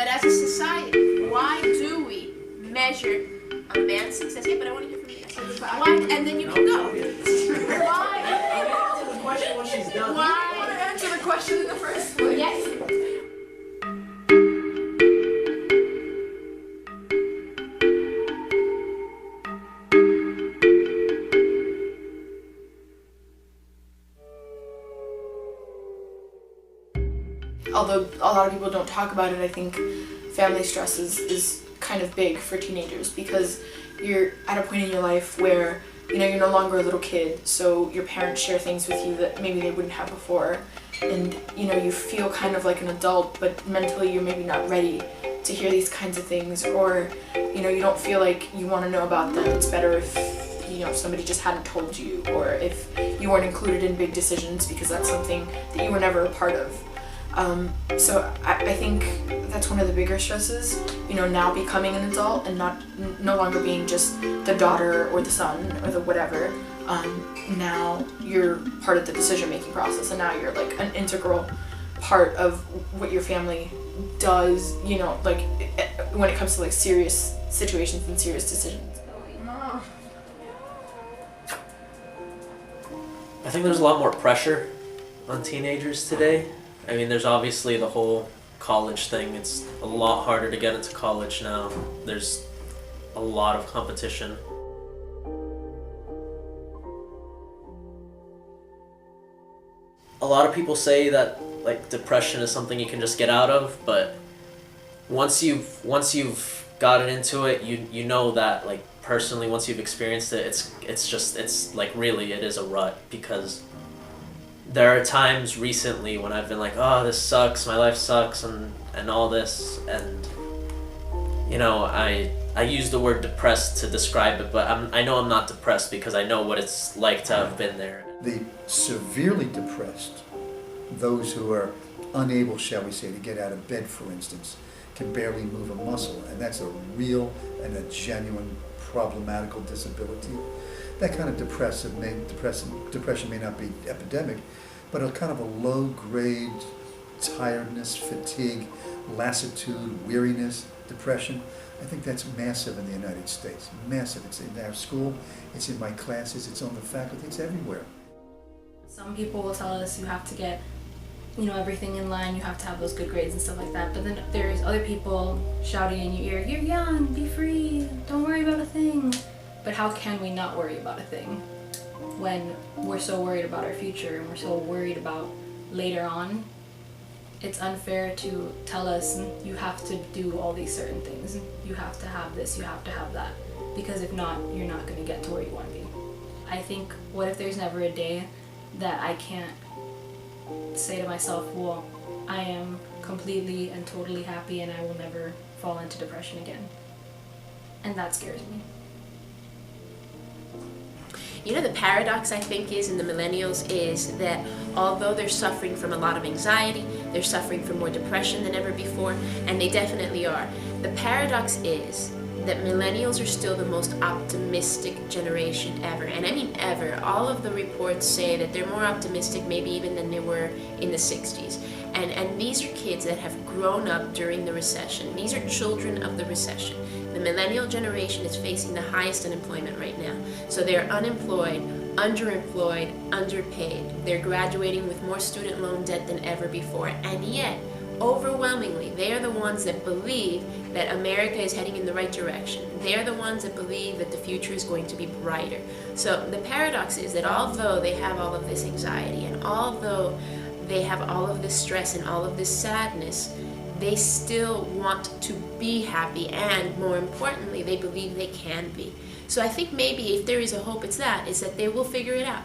But as a society, why do we measure a man's success? Yeah, but I want to hear from you. Why? And then you can go. Why? Answer the question when she's done. Why? Answer the question in the first place. Yes. Although a lot of people don't talk about it, I think family stress is kind of big for teenagers because you're at a point in your life where you're no longer a little kid, so your parents share things with you that maybe they wouldn't have before, and you feel kind of like an adult, but mentally you're maybe not ready to hear these kinds of things, or you don't feel like you want to know about them. It's better if somebody just hadn't told you, or if you weren't included in big decisions because that's something that you were never a part of. So I think that's one of the bigger stresses, now becoming an adult and no longer being just the daughter or the son or the whatever. Now you're part of the decision-making process, and now you're like an integral part of what your family does, like when it comes to like serious situations and serious decisions. I think there's a lot more pressure on teenagers today. I mean, there's obviously the whole college thing. It's a lot harder to get into college now. There's a lot of competition. A lot of people say that like depression is something you can just get out of, but once you've gotten into it, you know that like personally, once you've experienced it, it's like really it is a rut, because there are times recently when I've been like, oh, this sucks, my life sucks, and all this, and I use the word depressed to describe it, but I know I'm not depressed because I know what it's like to have been there. The severely depressed, those who are unable, shall we say, to get out of bed, for instance, can barely move a muscle, and that's a real and a genuine problematical disability. That kind of depression may not be epidemic, but a kind of a low-grade tiredness, fatigue, lassitude, weariness, depression. I think that's massive in the United States. Massive. It's in our school, it's in my classes, it's on the faculty, it's everywhere. Some people will tell us you have to get everything in line, you have to have those good grades and stuff like that, but then there's other people shouting in your ear, you're young, be free, don't worry about a thing. But how can we not worry about a thing when we're so worried about our future and we're so worried about later on? It's unfair to tell us you have to do all these certain things, you have to have this, you have to have that, because if not, you're not going to get to where you want to be. I think, what if there's never a day that I can't say to myself, well, I am completely and totally happy and I will never fall into depression again? And that scares me. The paradox, I think, is in the millennials is that although they're suffering from a lot of anxiety, they're suffering from more depression than ever before, and they definitely are. The paradox is that millennials are still the most optimistic generation ever. And I mean ever. All of the reports say that they're more optimistic maybe even than they were in the 60s. And these are kids that have grown up during the recession. These are children of the recession. The millennial generation is facing the highest unemployment right now. So they're unemployed, underemployed, underpaid. They're graduating with more student loan debt than ever before. And yet, overwhelmingly, they are the ones that believe that America is heading in the right direction. They are the ones that believe that the future is going to be brighter. So the paradox is that although they have all of this anxiety and although they have all of this stress and all of this sadness, they still want to be happy, and more importantly, they believe they can be. So I think maybe if there is a hope, it's that they will figure it out.